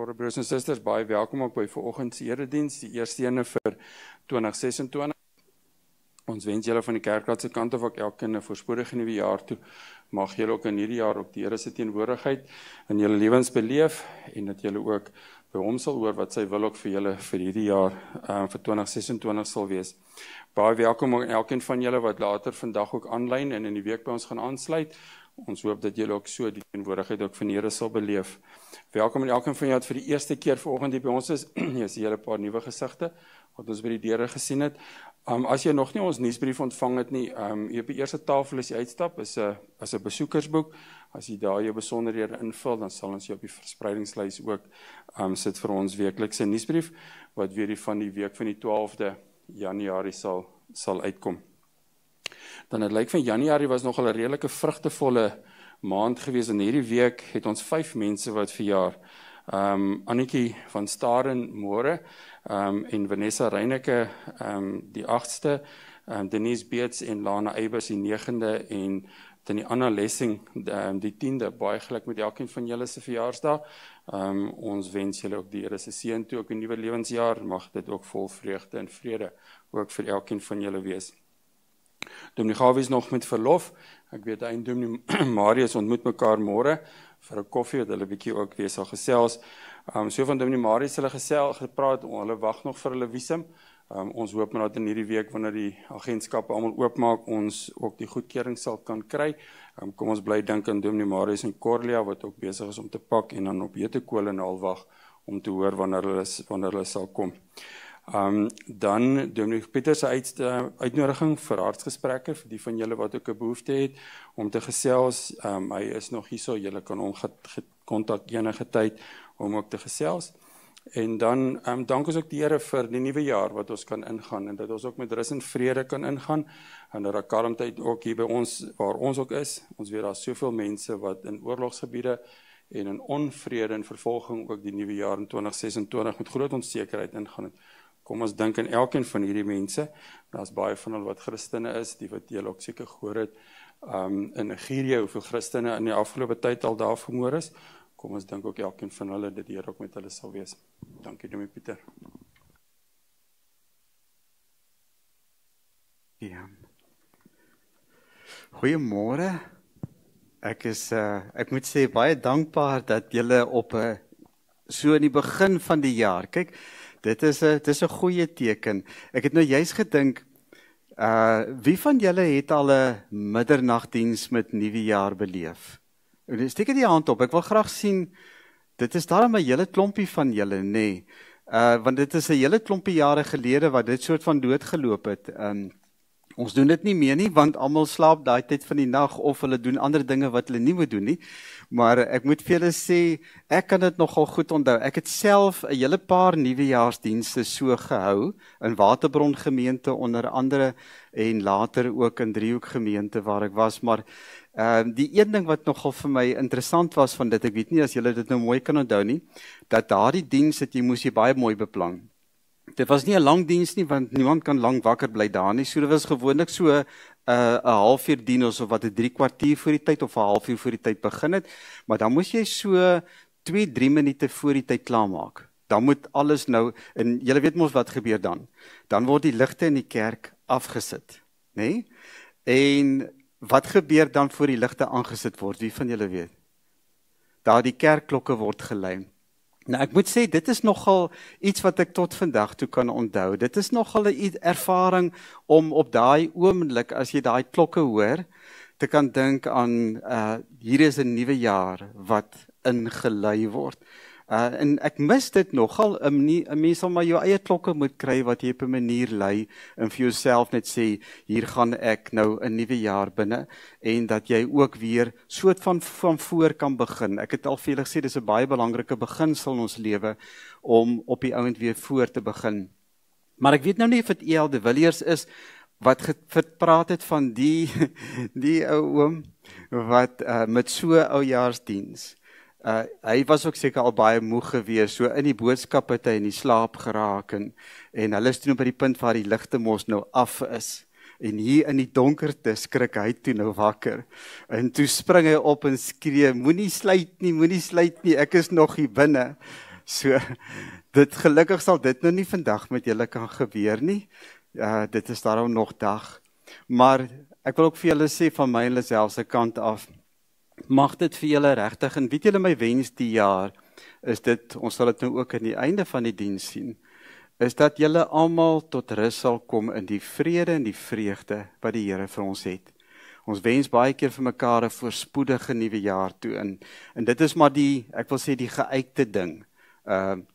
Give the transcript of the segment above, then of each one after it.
Goeiemôre broers en susters, baie welkom ook by vanoggend se erediens, die eerste ene vir 2026. Ons wens julle van die kerkraad se kant af ook elkeen 'n voorspoedige nuwe jaar toe. Mag julle ook in hierdie jaar ook die Here se teenwoordigheid in julle lewens beleef en dat julle ook by hom sal hoor wat sy wil ook vir julle vir hierdie jaar vir 2026 sal wees. Baie welkom aan elkeen van julle wat later vandag ook aanlyn en in die week by ons gaan aansluit. Ons hoop dat julle ook so die teenwoordigheid ook van die Here sal beleef. Welkom aan elkeen van julle wat vir die eerste keer vanoggend hier by ons is. Jy sien 'n paar nuwe gesigte wat ons by die deure gesien het. As jy nog nie ons nuusbrief ontvang het nie, hier op die eerste tafel as jy uitstap is 'n besoekersboek. As jy daar jou besonderhede invul, dan sal ons jou op die verspreidingslys ook sit vir ons weeklikse nuusbrief wat weer van die week van die 12de Januarie sal uitkom. Dan het lyk van Januarie was nogal 'n redelike vrugtevolle maand gewees en hierdie week het ons 5 mense wat verjaar. Annetjie van Staren môre, en Vanessa Reineke die 8ste, Denise Beets en Lana Eybers die 9de en dan die Anna Lessing die 10de. Baie geluk met elkeen van julle se verjaarsdag. Ons wens julle ook die Here se seën toe ook 'n nuwe lewensjaar. Mag dit ook vol vreugde en vrede ook vir elkeen van julle wees. Dominee Gawie is nog met verlof. Ek weet hy en Dominee Marius ontmoet mekaar môre vir 'n koffie wat hulle bietjie ook weer sal gesels. So van Dominee Marius hulle gepraat, hulle wag nog vir hulle visum. Ons hoop maar dat in hierdie week wanneer die agentskappe almal oopmaak, ons ook die goedkeuring sal kan kry. Kom ons bly dink aan Dominee Marius en Corlia wat ook besig is om te pak en dan op Hetekool en al wag om te hoor wanneer hulle sal kom. Dan Dominee Pieter se uitnodiging vir hartsgesprekke vir die van julle wat ook 'n behoefte het om te gesels. Hy is nog hierso, julle kan hom kontak enige tyd om ook te gesels. En dan dank ons ook die Here vir die nuwe jaar wat ons kan ingaan en dat ons ook met rus en vrede kan ingaan en dat daar kalmtheid ook hier by ons waar ons ook is. Ons weet daar soveel mense wat in oorlogsgebiede en in onvrede en vervolging ook die nuwe jaar in 2026 met groot onsekerheid ingaan. Kom ons dink aan elkeen van hierdie mense. Daar's baie van hulle wat Christene is, die wat julle ook seker gehoor het in Nigerië hoeveel Christene in die afgelope tyd al daar vermoor is. Kom ons dink ook elkeen van hulle dat die Here ook met hulle sal wees. Dankie Dominee Pieter. Ja. Goeiemôre. Ek moet sê baie dankbaar dat julle op so in die begin van die jaar. Kyk, dit is 'n goeie teken. Ek het nou juist gedink, wie van julle het al 'n middernagdiens met nuwe jaar beleef? Steek die hand op. Ek wil graag sien, dit is daarom 'n hele klompie van julle, nê. Want dit is 'n hele klompie jare gelede wat dit soort van doodgeloop het. Ons doen dit nie meer nie, want almal slaap daai tyd van die nag of hulle doen ander dinge wat hulle nie moet doen nie. Maar ek moet vir julle sê, ek kan dit nogal goed onthou. Ek het self 'n hele paar nuwejaarsdienste so gehou in Waterbron gemeente onder andere en later ook in Driehoek gemeente waar ek was, maar die een ding wat nogal vir my interessant was van dit, ek weet nie as julle dit nou mooi kan onthou nie, dat daardie diens het jy moes jy baie mooi beplan. Dit was nie 'n lang diens nie, want niemand kan lang wakker bly daar nie. So dit was gewoonlik so 'n halfuur dien of wat 'n 3 kwartier voor die tyd of 'n halfuur voor die tyd begin het, maar dan moes jy so 2-3 minute voor die tyd klaarmaak. Dan moet alles nou, en julle weet mos wat gebeur dan. Dan word die ligte in die kerk afgesit, nê? En wat gebeur dan voor die ligte aangesit word? Wie van julle weet? Daar die kerkklokke word gelei. Nou ek moet sê, dit is nogal iets wat ek tot vandag toe kan onthou. Dit is nogal 'n ervaring om op daai oomblik, as jy daai klokke hoor, te kan dink aan, hier is 'n nuwe jaar wat ingelei word. En ek mis dit nogal, 'n mens sal maar jou eie klokke moet kry wat jy op 'n manier lei en vir jouself net sê, hier gaan ek nou 'n nuwe jaar binne en dat jy ook weer soort van voor kan begin. Ek het al vir julle gesê, dis 'n baie belangrike beginsel in ons lewe om op die ouend weer voor te begin. Maar ek weet nou nie of dit E.L. de Villiers is wat gepraat het van die ou oom wat met so 'n oujaarsdiens. Hy was ook seker al baie moeg gewees, so in die boodskap het hy in die slaap geraak en hulle is toe by die punt waar die ligte mos nou af is. En hier in die donkerte skrik hy toe nou wakker. En toe spring hy op en skree, moenie sluit nie, ek is nog hier binne. So, gelukkig sal dit nou nie vandag met julle kan gebeur nie. Dit is daarom nog dag. Maar ek wil ook vir julle sê van my en Lisel se kant af, mag dit vir julle regtig, en weet julle my wens die jaar, is dit, ons sal dit nou ook aan die einde van die diens sien, is dat julle almal tot rus sal kom in die vrede en die vreugde wat die Here vir ons het. Ons wens baie keer vir mekaar 'n voorspoedige nuwe jaar toe, en dit is maar ek wil sê die geuite ding.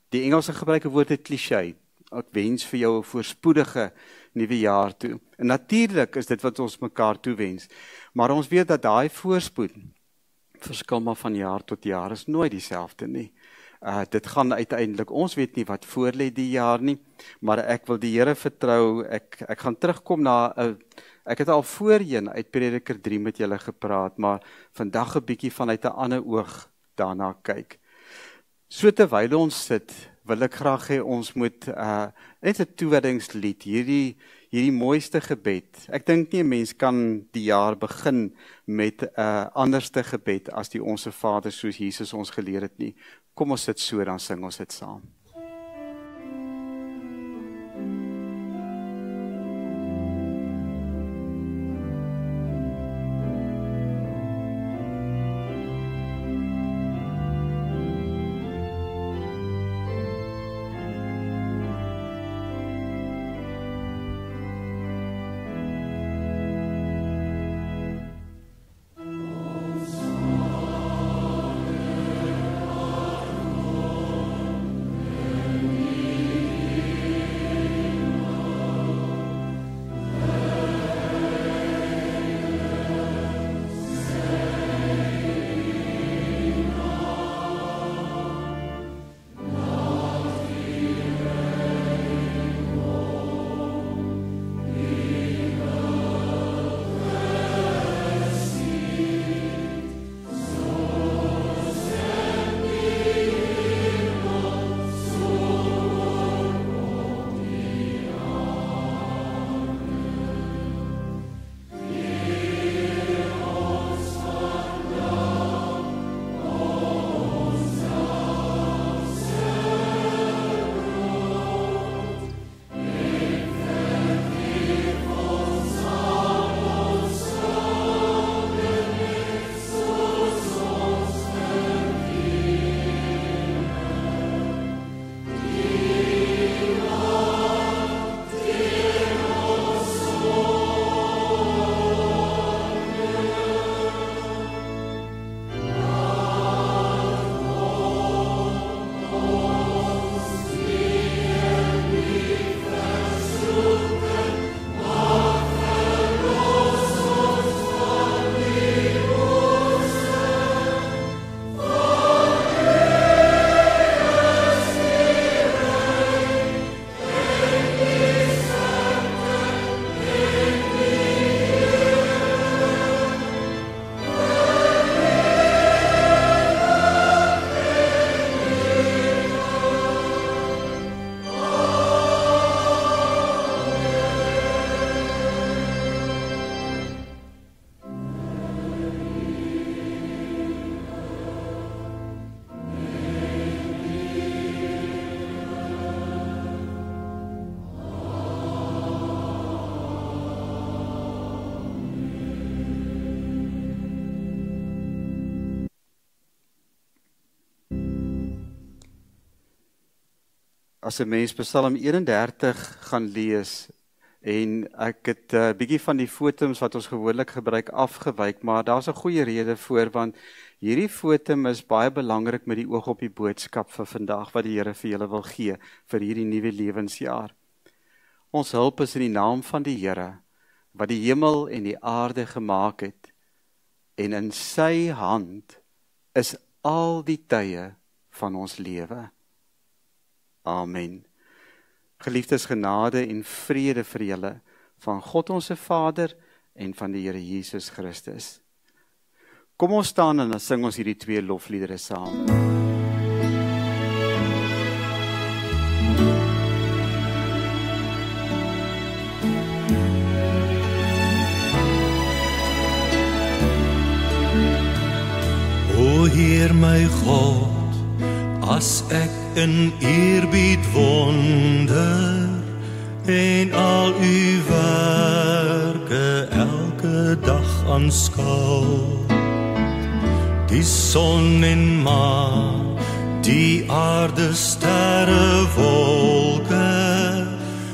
Die Engelse gebruik 'n woord, 'n cliché. Ek wens vir jou 'n voorspoedige nuwe jaar toe. En natuurlik is dit wat ons mekaar toewens, maar ons weet dat daai voorspoed verskil maar van jaar tot jaar, is nooit dieselfde nie. Dit gaan uiteindelik, ons weet nie wat voorlê die jaar nie, maar ek wil die Here vertrou, ek gaan terugkom na, ek het al voorheen uit Prediker 3 met julle gepraat, maar vandag 'n bietjie vanuit 'n ander oog daarna kyk. So terwyl ons sit, wil ek graag hê ons moet net 'n toewyddingslied, hierdie mooiste gebed. Ek dink nie 'n mens kan die jaar begin met 'n anderste gebed as die Onse Vader soos Jesus ons geleer het nie. Kom ons sit so, dan sing ons dit saam. As 'n mens Psalm 31 gaan lees, en ek het 'n bietjie van die foto's wat ons gewoonlik gebruik afgewyk, maar daar's 'n goeie rede voor, want hierdie foto is baie belangrik met die oog op die boodskap vir vandag wat die Here vir julle wil gee vir hierdie nuwe lewensjaar. Ons hulp is in die naam van die Here wat die hemel en die aarde gemaak het, en in sy hand is al die tye van ons lewe. Amen. Geliefdes, genade en vrede vir julle van God ons Vader en van die Here Jesus Christus. Kom ons staan en dan sing ons hierdie 2 lofliedere saam. O Heer my God, as ek in eerbied wonder en al uw werke elke dag aanskou. Die son en maan, die aarde, sterre, wolke,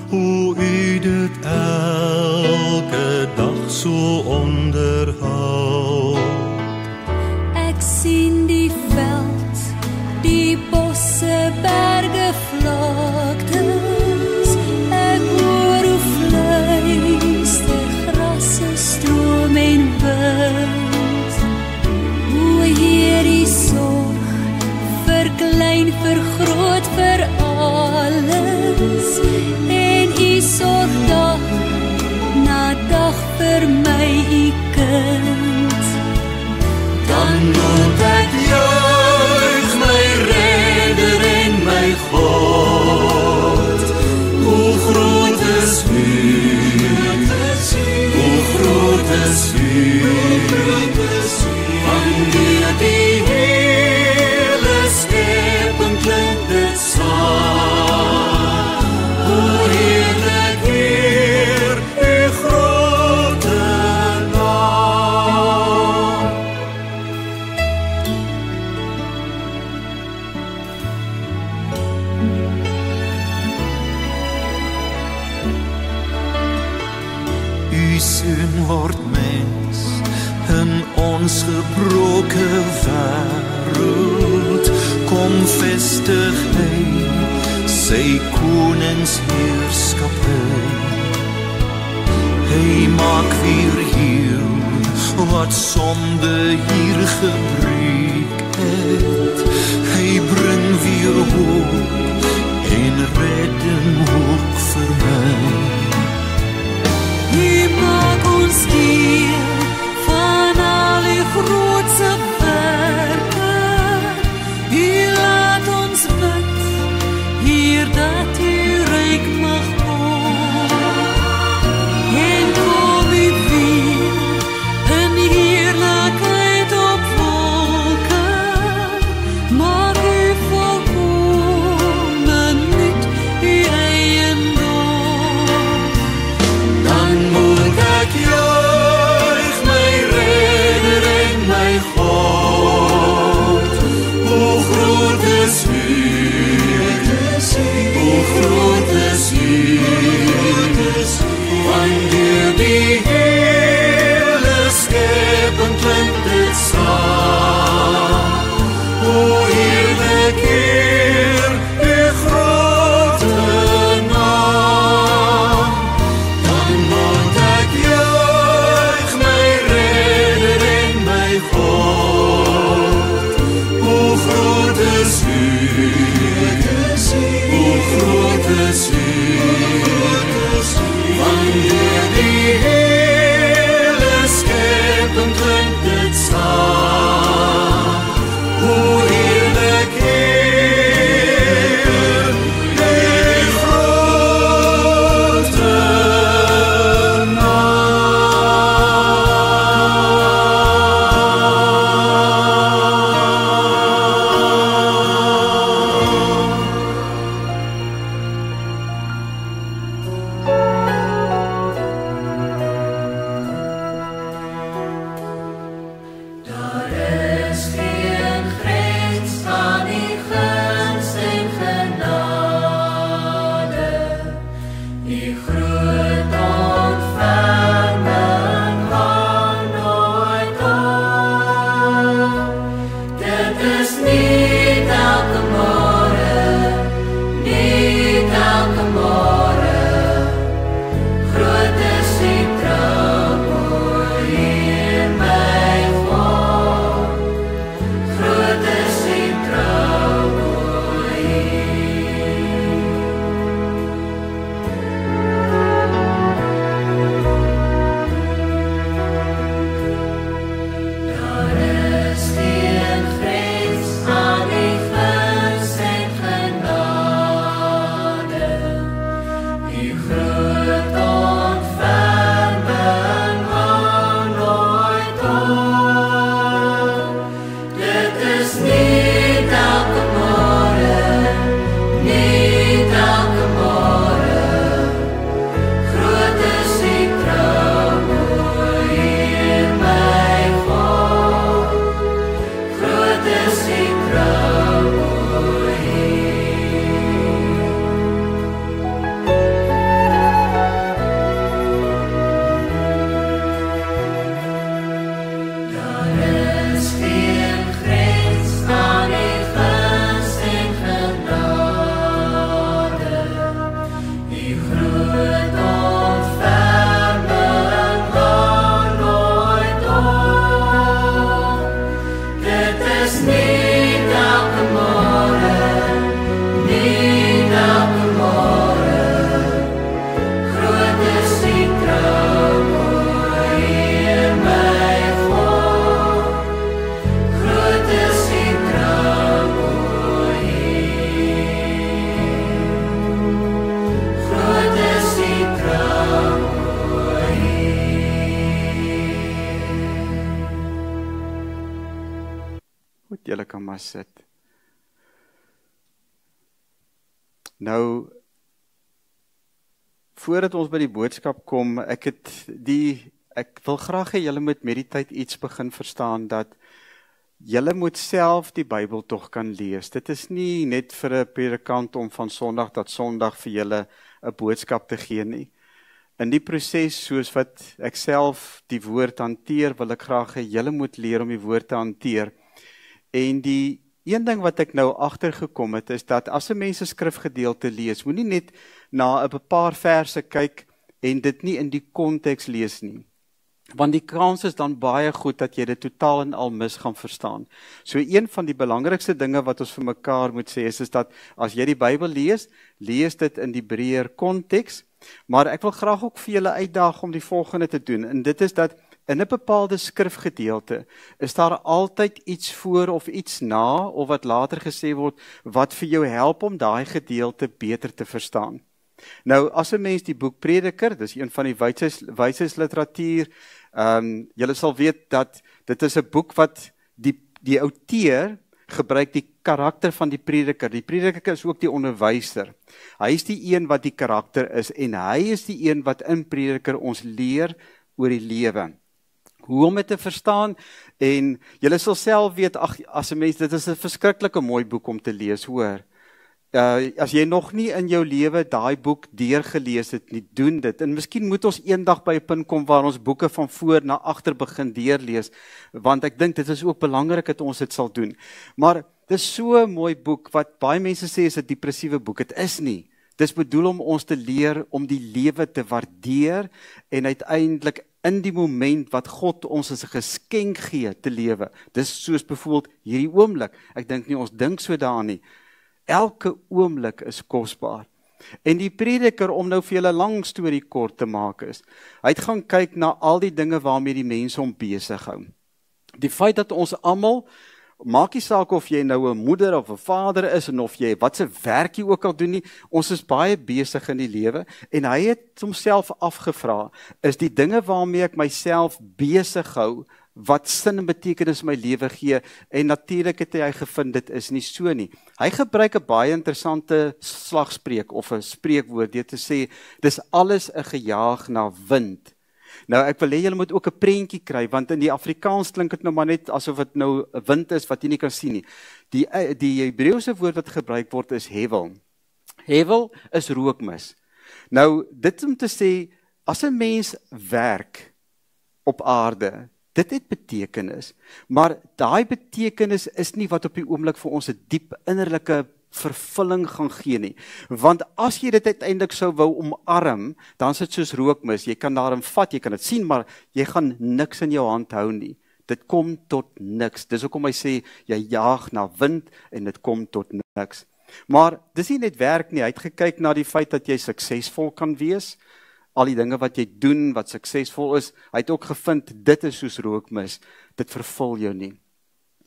hoe u dit elke dag so onderhou. Ek sien die veld, die bosse, berge, vlaktes. Ek hoor hoe fluister grasse, stroom en wind. Hoe Heer die sorg, verklein, vergroot vir alles. En u sorg dag na dag vir my, u kind. Dan moet ek juig my redder en my God. Hoe groot is u, hoe groot is u, wanneer die hele skepping klink dit saam. Hoe heerlik Heer, u grote naam. U seun word mens in ons gebroke wêreld. Kom vestig hy sy koningsheerskappy. Hy maak weer heel wat sonde hier gebreek het. Hy bring weer hoop en redding ook vir my. U maak ons deel van al die grootse werke. U laat ons bid, Heer, dat u ryk mag kom. En kom u weer in heerlikheid op wolke. Maak u volkome nuut, u Goed, julle kan maar sit. Nou, voordat ons by die boodskap kom, ek wil graag hê julle moet met die tyd iets begin verstaan, dat julle moet self die Bybel tog kan lees. Dit is nie net vir 'n predikant om van Sondag tot Sondag vir julle 'n boodskap te gee nie. In die proses, soos wat ek self die woord hanteer, wil ek graag hê julle moet leer om die woord te hanteer. En die een ding wat ek nou agtergekom het, is dat as 'n mens 'n skrifgedeelte lees, moenie net na 'n paar verse kyk en dit nie in die konteks lees nie. Want die kans is dan baie goed dat jy dit totaal en al mis gaan verstaan. So een van die belangrikste dinge wat ons vir mekaar moet sê is dat as jy die Bybel lees, lees dit in die breër konteks. Maar ek wil graag ook vir julle uitdaag om die volgende te doen. En dit is dat in 'n bepaalde skrifgedeelte is daar altyd iets voor of iets na, of wat later gesê word, wat vir jou help om daai gedeelte beter te verstaan. Nou, as 'n mens die boek Prediker, dis een van die wysheidsliteratuur, julle sal weet dat dit is 'n boek wat die outeur gebruik die karakter van die prediker. Die prediker is ook die onderwyser. Hy is die een wat die karakter is, en hy is die een wat in Prediker ons leer oor die lewe. Hoe om dit te verstaan, en julle sal self weet, as 'n mens, dit is 'n verskriklike mooi boek om te lees, hoor. As jy nog nie in jou lewe daai boek deurgelees het nie, doen dit. En miskien moet ons eendag by 'n punt kom waar ons boeke van voor na agter begin deurlees, want ek dink dit is ook belangrik dat ons dit sal doen. Maar dit is so 'n mooi boek, wat baie mense sê is 'n depressiewe boek. Dit is nie. Dit is bedoel om ons te leer om die lewe te waardeer, en uiteindelik in die moment wat God ons as 'n geskenk gee te lewe. Dis soos byvoorbeeld hierdie oomblik. Ek dink nie ons dink so daaraan nie. Elke oomblik is kosbaar. En die Prediker, om nou vir julle 'n lang storie kort te maak is, hy het gaan kyk na al die dinge waarmee die mense hom besig hou. Die feit dat ons almal, maak nie saak of jy nou 'n moeder of 'n vader is, en of jy wat se werk jy ook al doen nie, ons is baie besig in die lewe, en hy het homself afgevra, is die dinge waarmee ek myself besig hou, wat sin en betekenis in my lewe gee, en natuurlik het hy gevind, dit is nie so nie. Hy gebruik 'n baie interessante slagspreuk, of 'n spreekwoord, deur te sê, dis alles 'n gejaag na wind. Nou, ek wil hê julle moet ook 'n prentjie kry, want in die Afrikaans klink dit nou maar net asof dit nou 'n wind is wat jy nie kan sien nie. Die Hebreëse woord wat gebruik word is hevel. Hevel is rookmis. Nou, dit om te sê, as 'n mens werk op aarde, dit het betekenis, maar daai betekenis is nie wat op die oomblik vir ons 'n diep innerlike vervulling gaan gee nie. Want as jy dit uiteindelik sou wou omarm, dan is dit soos rookmis. Jy kan daarin vat, jy kan dit sien, maar jy gaan niks in jou hand hou nie. Dit kom tot niks. Dis hoekom hy sê, jy jaag na wind en dit kom tot niks. Maar dis nie net werk nie. Hy het gekyk na die feit dat jy suksesvol kan wees. Al die dinge wat jy doen, wat suksesvol is, hy het ook gevind, dit is soos rookmis, dit vervul jou nie.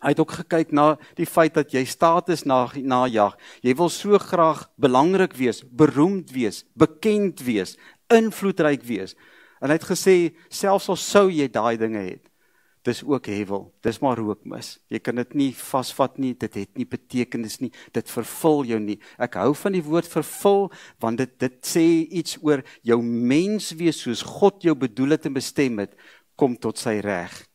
Hy het ook gekyk na die feit dat jy status najag. Jy wil so graag belangrik wees, beroemd wees, bekend wees, invloedryk wees. En hy het gesê, selfs al sou jy daai dinge het, dis ook hevel, dis maar rookmis. Jy kan dit nie vasvat nie, dit het nie betekenis nie, dit vervul jou nie. Ek hou van die woord vervul, want dit sê iets oor jou mens wees, soos God jou bedoel het en bestem het, kom tot sy reg.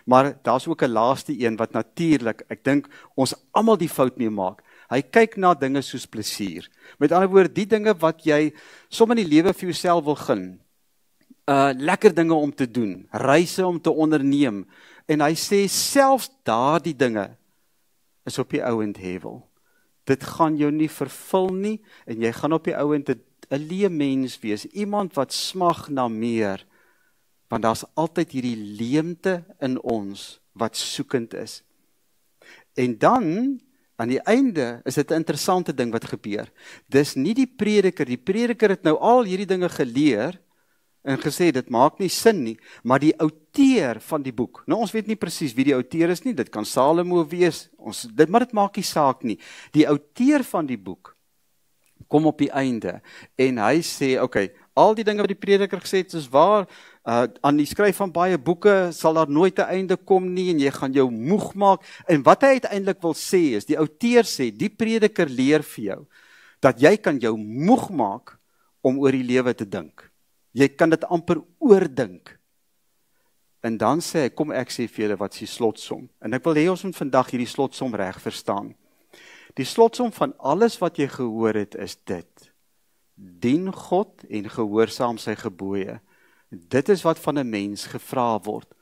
Maar daar's ook 'n laaste een wat natuurlik, ek dink ons almal die fout mee maak. Hy kyk na dinge soos plesier. Met ander woorde, die dinge wat jy sommer in die lewe vir jouself wil gun. Lekker dinge om te doen, reise om te onderneem. En hy sê selfs daardie dinge is op die ouend hevel. Dit gaan jou nie vervul nie, en jy gaan op die ouend 'n leë mens wees, iemand wat smag na meer. Want daar's altyd hierdie leemte in ons wat soekend is. En dan, aan die einde, is dit 'n interessante ding wat gebeur. Dis nie die prediker het nou al hierdie dinge geleer, en gesê, dit maak nie sin nie, maar die outeur van die boek, nou ons weet nie presies wie die outeur is nie, dit kan Salomo wees, maar dit maak nie saak nie. Die outeur van die boek, kom op die einde, en hy sê, okay, al die dinge wat die prediker gesê het, is waar, aan die skryf van baie boeke sal daar nooit 'n einde kom nie en jy gaan jou moeg maak. En wat hy uiteindelik wil sê is, die outeur sê, die prediker leer vir jou, dat jy kan jou moeg maak om oor die lewe te dink. Jy kan dit amper oordink. En dan sê hy, kom ek sê vir julle wat is die slotsom. En ek wil hê ons moet vandag hierdie slotsom reg verstaan. Die slotsom van alles wat jy gehoor het is dit. Dien God en gehoorsaam sy gebooie. Dit is wat van 'n mens gevra word.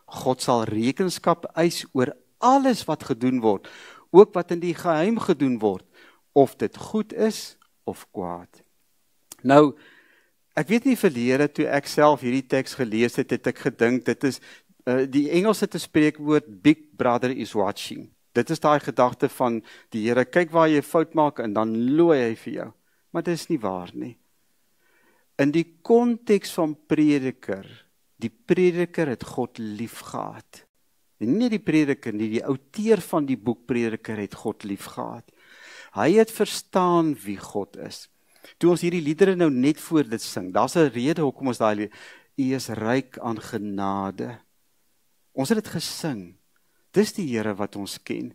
God sal rekenskap eis oor alles wat gedoen word, ook wat in die geheim gedoen word, of dit goed is of kwaad. Nou, ek weet nie verlede toe ek self hierdie teks gelees het, het ek gedink, dit is, die Engelse te spreekwoord, Big Brother is watching. Dit is daai gedagte van die Here, kyk waar jy fout maak en dan looi hy vir jou. Maar dit is nie waar nie. In die konteks van prediker, die prediker het God lief gehad. En nie die prediker nie, die outeur van die boek Prediker het God lief gehad. Hy het verstaan wie God is. Toe ons hierdie liedere nou net voor dit sing, daar's 'n rede hoekom ons daai lied, U is ryk aan genade. Ons het dit gesing. Dis die Here wat ons ken.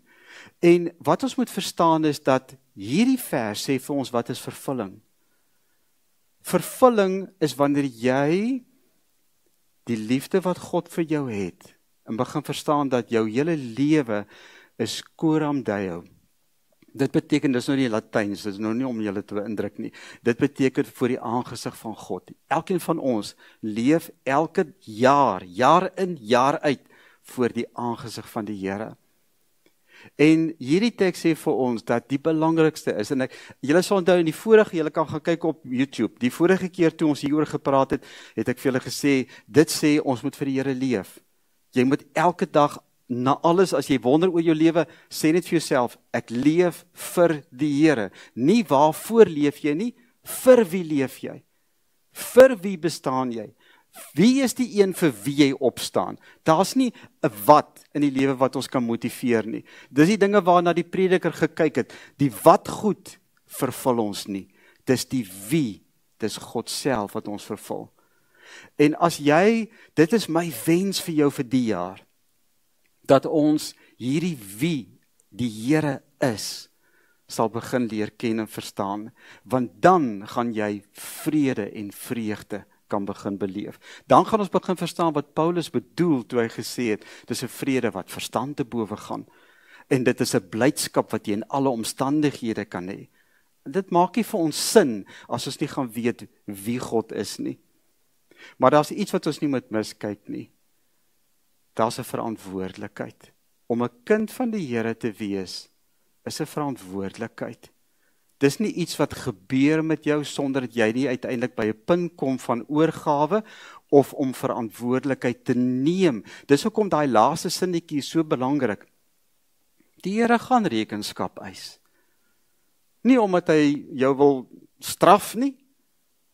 En wat ons moet verstaan is dat hierdie vers sê vir ons wat is vervulling. Vervulling is wanneer jy die liefde wat God vir jou het, en begin verstaan dat jou hele lewe is coram Deo. Dit beteken, dis nou nie Latyns, dis nou nie om julle te beïndruk nie. Dit beteken voor die aangesig van God. Elkeen van ons leef elke jaar in, jaar uit, voor die aangesig van die Here. En hierdie teks sê vir ons dat die belangrikste is, en julle sal onthou in die vorige, julle kan gaan kyk op YouTube, die vorige keer toe ons hieroor gepraat het, het ek vir julle gesê, dit sê ons moet vir die Here leef. Jy moet elke dag, na alles, as jy wonder oor jou lewe, sê net vir jouself, ek leef vir die Here. Nie waarvoor leef jy nie, vir wie leef jy? Vir wie bestaan jy? Wie is die een vir wie jy opstaan? Daar's nie 'n wat in die lewe wat ons kan motiveer nie. Dis die dinge waarna die prediker gekyk het. Die wat goed vervul ons nie. Dis die wie, dis God self wat ons vervul. En as jy, dit is my wens vir jou vir die jaar, dat ons hierdie wie die Here is, sal begin leer ken en verstaan, want dan gaan jy vrede en vreugde kan begin beleef. Dan gaan ons begin verstaan wat Paulus bedoel toe hy gesê het, dis 'n vrede wat verstand te bowe gaan, en dit is 'n blydskap wat jy in alle omstandighede kan hê. Dit maak nie vir ons sin, as ons nie gaan weet wie God is nie. Maar daar's iets wat ons nie moet miskyk nie. Daar's 'n verantwoordelikheid. Om 'n kind van die Here te wees, is 'n verantwoordelikheid. Dis nie iets wat gebeur met jou, sonder dat jy nie uiteindelik by 'n punt kom van oorgawe, of om verantwoordelikheid te neem. Dis hoekom daai laaste sinnetjie so belangrik. Die Here gaan rekenskap eis. Nie omdat hy jou wil straf nie,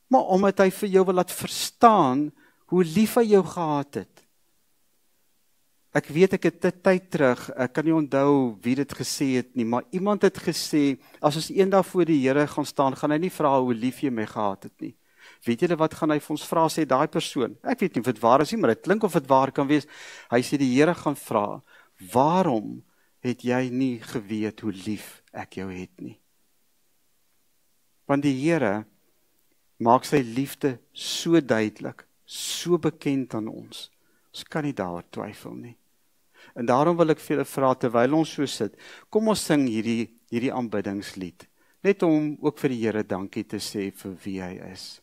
maar omdat hy vir jou wil laat verstaan, hoe lief hy jou gehad het. Ek weet ek het 'n tyd terug, ek kan nie onthou wie dit gesê het nie, maar iemand het gesê, as ons eendag voor die Here gaan staan, gaan hy nie vra hoe lief jy my gehad het nie. Weet julle wat gaan hy vir ons vra, sê daai persoon? Ek weet nie of dit waar is nie, maar dit klink of dit waar kan wees. Hy sê die Here gaan vra, waarom het jy nie geweet hoe lief ek jou het nie? Want die Here maak sy liefde so duidelik, so bekend aan ons. Ons kan nie daaroor twyfel nie. En daarom wil ek vir julle vra, terwyl ons so sit, kom ons sing hierdie aanbiddingslied, net om ook vir die Here dankie te sê vir wie hy is.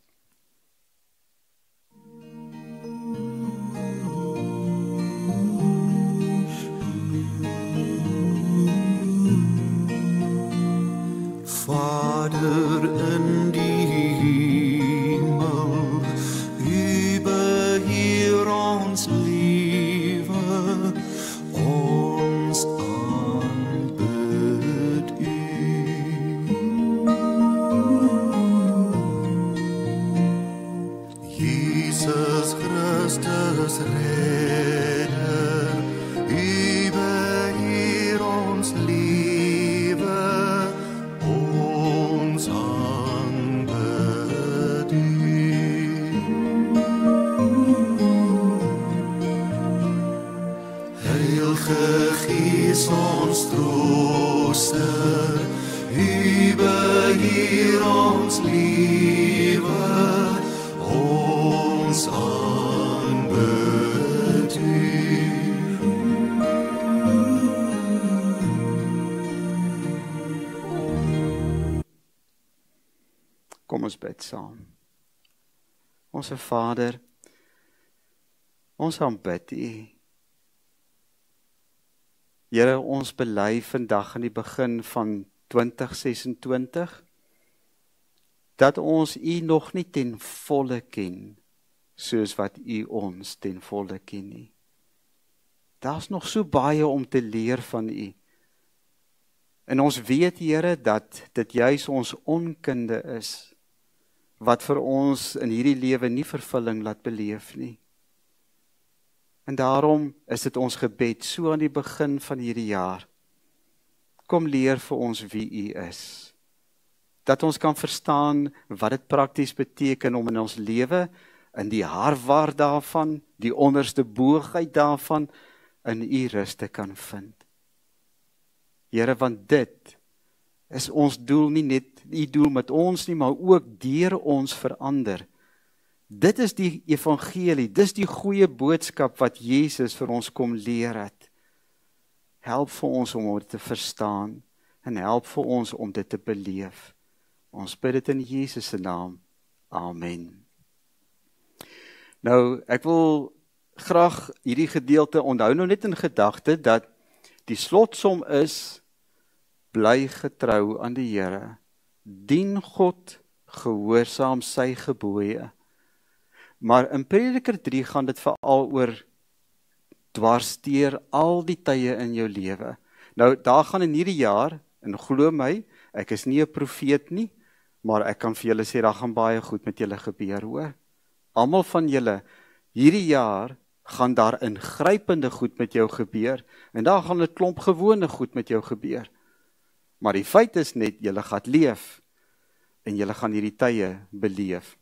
Vader in die hemel, U beheer ons lewe, ons aanbid U. Heilige Gees ons trooster, U beheer ons lewe, ons aanbid U. Kom ons bid saam. Onse Vader, ons aanbid U. Here, ons bely vandag aan die begin van 2026, dat ons U nog nie ten volle ken, soos wat U ons ten volle ken nie. Daar's nog so baie om te leer van U. En ons weet, Here, dat dit juis ons onkunde is, wat vir ons in hierdie lewe nie vervulling laat beleef nie. En daarom is dit ons gebed so aan die begin van hierdie jaar. Kom leer vir ons wie U is. Dat ons kan verstaan wat dit prakties beteken om in ons lewe, in die hartwaar daarvan, die onderste boogheid daarvan, in U rus te kan vind. Here, want dit is ons doel, nie net U doel met ons nie, maar ook deur ons verander. Dit is die evangelie, dis die goeie boodskap wat Jesus vir ons kom leer het. Help vir ons om dit te verstaan, en help vir ons om dit te beleef. Ons bid dit in Jesus se naam. Amen. Nou, ek wil graag hierdie gedeelte onthou nou net in gedagte, dat die slotsom is, bly getrou aan die Here, dien God, gehoorsaam sy gebooie. Maar in Prediker 3 gaan dit veral oor dwarsteer al die tye in jou lewe. Nou, daar gaan in hierdie jaar, en glo my, ek is nie 'n profeet nie, maar ek kan vir julle sê, daar gaan baie goed met julle gebeur, hoor. Almal van julle, hierdie jaar, gaan daar ingrypende goed met jou gebeur, en daar gaan 'n klomp gewone goed met jou gebeur. Maar die feit is net, julle gaan leef, en julle gaan hierdie tye beleef.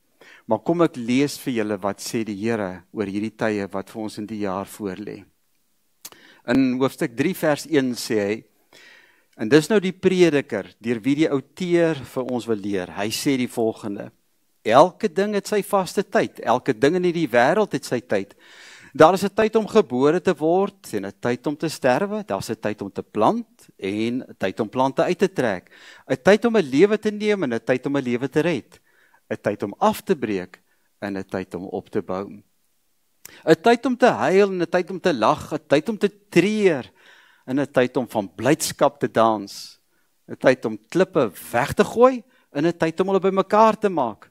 Maar kom ek lees vir julle wat sê die Here oor hierdie tye wat vir ons in die jaar voorlê. In hoofstuk 3 vers 1 sê hy, en dis nou die prediker, deur wie die outeur vir ons wil leer, hy sê die volgende, elke ding het sy vaste tyd, elke ding in hierdie wêreld het sy tyd. Daar is 'n tyd om gebore te word, en 'n tyd om te sterwe, daar's 'n tyd om te plant, en 'n tyd om plante uit te trek, 'n tyd om 'n lewe te neem, en 'n tyd om 'n lewe te red, 'n tyd om af te breek, en 'n tyd om op te bou. 'n tyd om te huil, en 'n tyd om te lag, 'n tyd om te treur, en 'n tyd om van blydskap te dans, 'n tyd om klippe weg te gooi, en 'n tyd om hulle bymekaar te maak,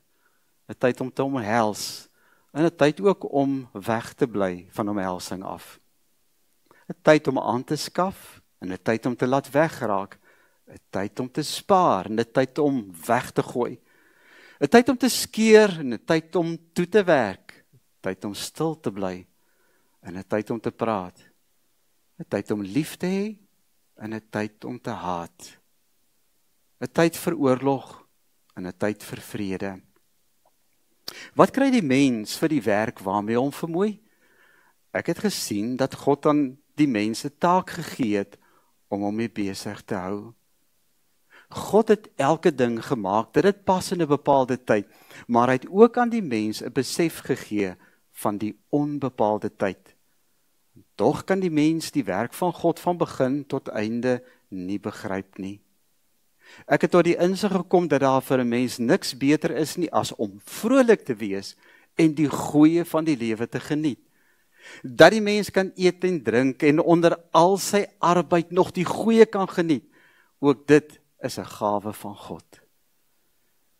'n tyd om te omhels, en 'n tyd ook om weg te bly van omhelsing af. 'n tyd om aan te skaf, en 'n tyd om te laat wegraak, 'n tyd om te spaar, en 'n tyd om weg te gooi. 'n tyd om te skeer, en 'n tyd om toe te werk, 'n tyd om stil te bly, en 'n tyd om te praat, 'n tyd om lief te hê, en 'n tyd om te haat. 'n tyd vir oorlog, en 'n tyd vir vrede. Wat kry die mens vir die werk waarmee hom vermoei? Ek het gesien dat God aan die mens 'n taak gegee het om hom mee besig te hou. God het elke ding gemaak, dat dit pas in 'n bepaalde tyd, maar hy het ook aan die mens 'n besef gegee van die onbepaalde tyd. Tog kan die mens die werk van God van begin tot einde nie begryp nie. Ek het tot die insig gekom dat daar vir 'n mens niks beter is nie as om vrolik te wees en die goeie van die lewe te geniet. Dat die mens kan eet en drink en onder al sy arbeid nog die goeie kan geniet, ook dit is 'n gawe van God.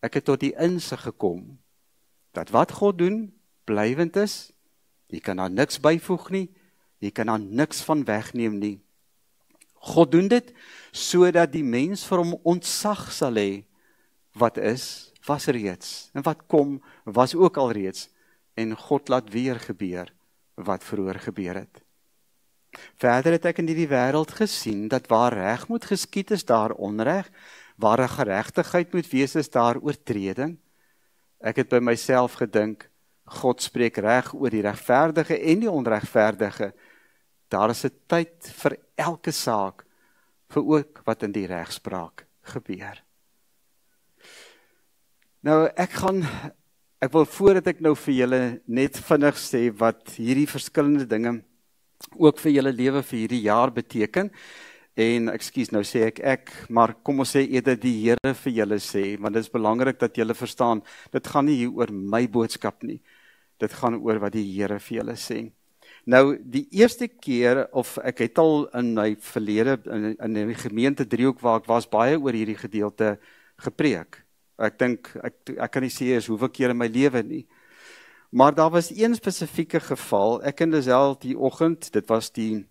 Ek het tot die insig gekom dat wat God doen blywend is, jy kan daar niks byvoeg nie, jy kan daar niks van wegneem nie. God doen dit sodat die mens vir hom ontzag sal hê. Wat is, was reeds, en wat kom, was ook al reeds, en God laat weer gebeur wat vroeër gebeur het. Verder het ek in hierdie wêreld gesien dat waar reg moet geskied is daar onreg, waar 'n geregtigheid moet wees is daar oortreding. Ek het by myself gedink, God spreek reg oor die regverdige en die onregverdige. daar is 'n tyd vir elke saak, vir ook wat in die regspraak gebeur. Nou, ek wil voordat ek nou vir julle net vinnig sê wat hierdie verskillende dinge ook vir julle lewe vir hierdie jaar beteken. En ekskuus, nou sê ek, maar kom ons sê eerder die Here vir julle sê, want dit is belangrik dat julle verstaan, dit gaan nie hier oor my boodskap nie. Dit gaan oor wat die Here vir julle sê. Nou, die eerste keer, of ek het al in my verlede, in die gemeente Driehoek waar ek was, baie oor hierdie gedeelte gepreek. Ek dink, ek kan nie sê is hoeveel keer in my lewe nie. Maar daar was een spesifieke geval, ek en Lisel die oggend, dit was die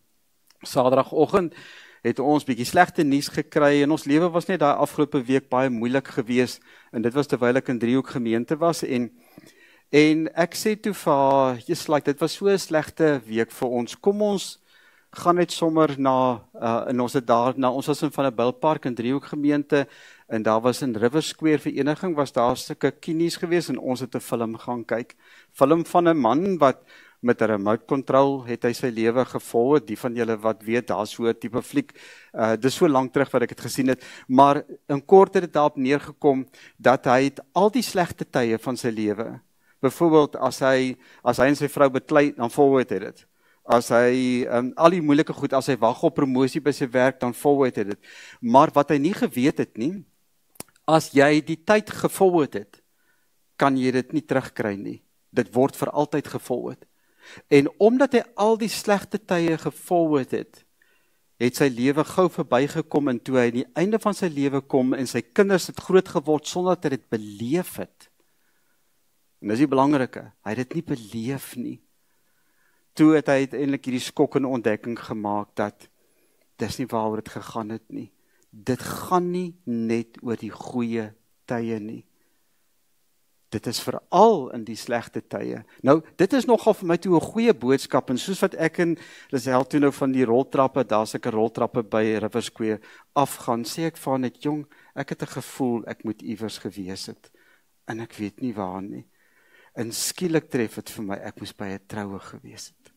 Saterdagoggend, het ons bietjie slegte nuus gekry, en ons lewe was net daai afgelope week baie moeilik gewees, en dit was terwyl ek in Driehoek gemeente was, en ek sê toe vir haar, dit was so 'n slegte week vir ons, kom ons gaan net sommer ons was in Van der Bilpark in Driehoek gemeente, en daar was in River Square vereniging, was daar sulke kinies gewees, en ons het 'n film gaan kyk, film van 'n man wat met 'n remote control het hy sy lewe gevolg, die van julle wat weet, daar so 'n tipe fliek, dis so lank terug wat ek het gesien het, maar in kort het dit daarop neergekom, dat hy het al die slegte tye van sy lewe, byvoorbeeld as hy en sy vrou beklei, dan volg hy dit, as hy, al die moeilike goed, as hy wag op promosie by sy werk, dan volg hy dit, maar wat hy nie geweet het nie, as jy die tyd gevolg het, kan jy dit nie terugkry nie, dit word vir altyd gevolg. En omdat hy al die slegte tye gevolg het, het sy lewe gou verbygekom, en toe hy aan die einde van sy lewe kom, en sy kinders het groot geword, sonder dat hy dit beleef het. En dis die belangrike, hy het dit nie beleef nie. Toe het hy uiteindelik hierdie skokkende ontdekking gemaak, dat dis nie waaroor dit gegaan het nie. Dit gaan nie net oor die goeie tye nie. Dit is veral in die slegte tye. Nou, dit is nogal vir my toe 'n goeie boodskap, en soos wat ek en Lisel toe nou van die roltrappe, daar seker roltrappe by River Square afgaan, sê ek vir net, jong, ek het 'n gevoel, ek moet iewers gewees het, en ek weet nie waar nie. En skielik tref het vir my, ek moes by 'n troue gewees het.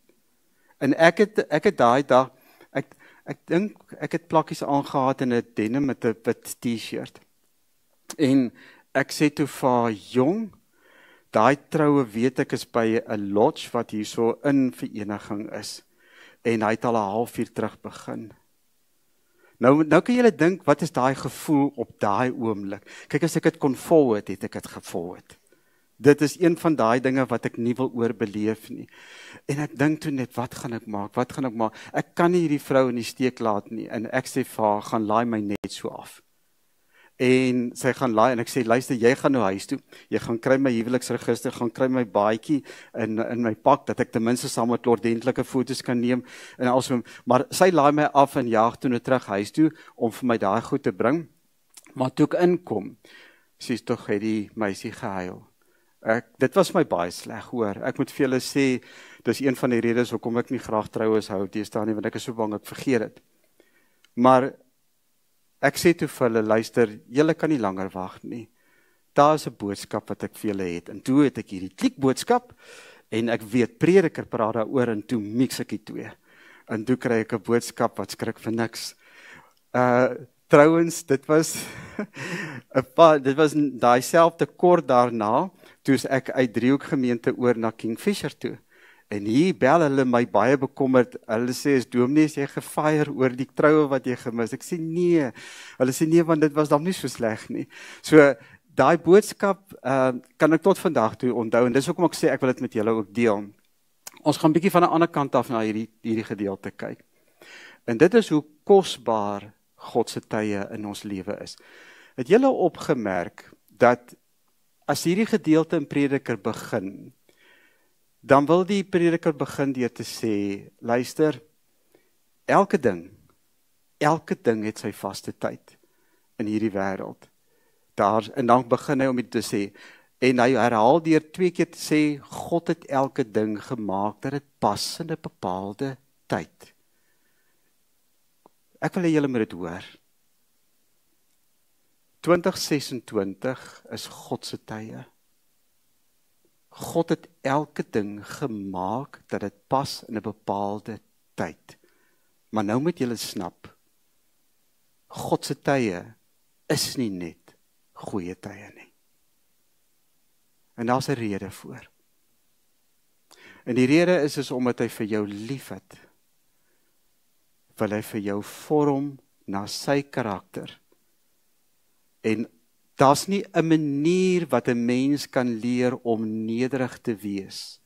En ek het daai dag, ek dink, ek het plakkies aangehad in 'n denim met 'n wit t-shirt. En ek sê toe vir jong, daai troue weet ek is by 'n lodge wat hier so in vereniging is. En hy het al 'n halfuur terug begin. Nou kan julle dink, wat is daai gevoel op daai oomblik? Kyk, as ek dit kon volg het, het ek dit gevolg het. Dit is een van daai dinge wat ek nie wil oorbeleef nie. En ek dink toe net, wat gaan ek maak? Ek kan nie hierdie vrou in die steek laat nie. En ek sê vir haar, gaan laai my net so af. En sy gaan laai, en ek sê, luister, jy gaan nou huis toe, jy gaan kry my huweliksregister, gaan kry my baadjie in my pak, dat ek ten minste saam met ordentlike foto's kan neem, en also, maar sy laai my af en jaag toe nou terug huis toe, om vir my daai goed te bring, maar toe ek inkom, sies tog het die meisie gehuil. Dit was my baie sleg, hoor, ek moet vir julle sê, dis een van die redes hoekom ek nie graag troues hou, deesdae nie, want ek is so bang ek vergeet het, maar ek sê toe vir hulle, luister, julle kan nie langer wag nie. Daar is 'n boodskap wat ek vir julle het. En toe het ek hierdie kliekboodskap, en ek weet, Prediker praat daaroor, en toe mix ek die twee. En toe kry ek 'n boodskap wat skrik vir niks. Trouwens, dit was daai selfde kort daarna, toe is ek uit Driehoek gemeente oor na Kingfisher toe. En hier bel hulle my baie bekommerd, hulle sê, is dominee, is jy gefire oor die troue wat jy gemis? Ek sê nee, hulle sê nee, want dit was dan nie so sleg nie. So, daai boodskap kan ek tot vandag toe onthou, en dis hoekom ek sê, ek wil dit met julle ook deel. Ons gaan bietjie van 'n ander kant af na hierdie gedeelte kyk. En dit is hoe kosbaar God se tye in ons lewe is. Het julle opgemerk, dat as hierdie gedeelte in Prediker begin, dan wil die prediker begin deur te sê, luister, elke ding het sy vaste tyd in hierdie wêreld. En dan begin hy om dit te sê, en hy herhaal deur 2 keer te sê, God het elke ding gemaak, dat dit pas in 'n bepaalde tyd. Ek wil hê julle moet dit hoor. 2026 is God se tye. God het elke ding gemaak dat dit pas in 'n bepaalde tyd. Maar nou moet julle snap, God se tye is nie net goeie tye nie. En daar's 'n rede voor. En die rede is omdat hy vir jou lief het. Wil hy vir jou vorm na sy karakter. En daar's nie 'n manier wat 'n mens kan leer om nederig te wees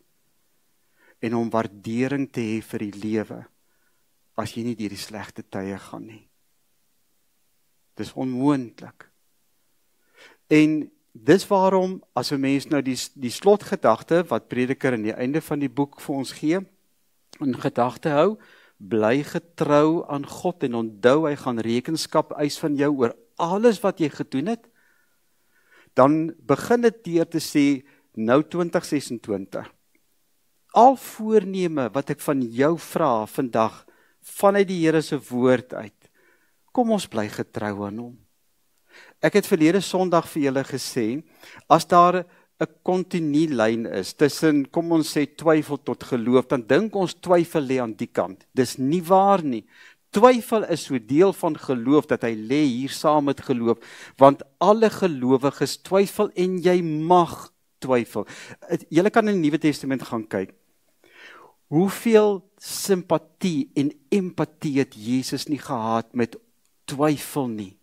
en om waardering te hê vir die lewe as jy nie deur die slegte tye gaan nie. Dis onmoontlik. En dis waarom as 'n mens nou die slotgedagte wat Prediker aan die einde van die boek vir ons gee, in gedagte hou, bly getrou aan God en onthou hy gaan rekenskap eis van jou oor alles wat jy gedoen het, dan begin dit deur te sê, nou 2026, al voorneme wat ek van jou vra vandag, vanuit die Here se woord uit, kom ons bly getrou aan hom. Ek het verlede Sondag vir julle gesê, as daar 'n continu lyn is, tussen, kom ons sê, twyfel tot geloof, dan dink ons twyfel lê aan die kant. Dis nie waar nie. Twyfel is so deel van geloof, dat hy lê hier saam met geloof, want alle gelowiges twyfel, en jy mag twyfel. Julle kan in die Nuwe Testament gaan kyk. Hoeveel simpatie en empatie het Jesus nie gehad met twyfel nie?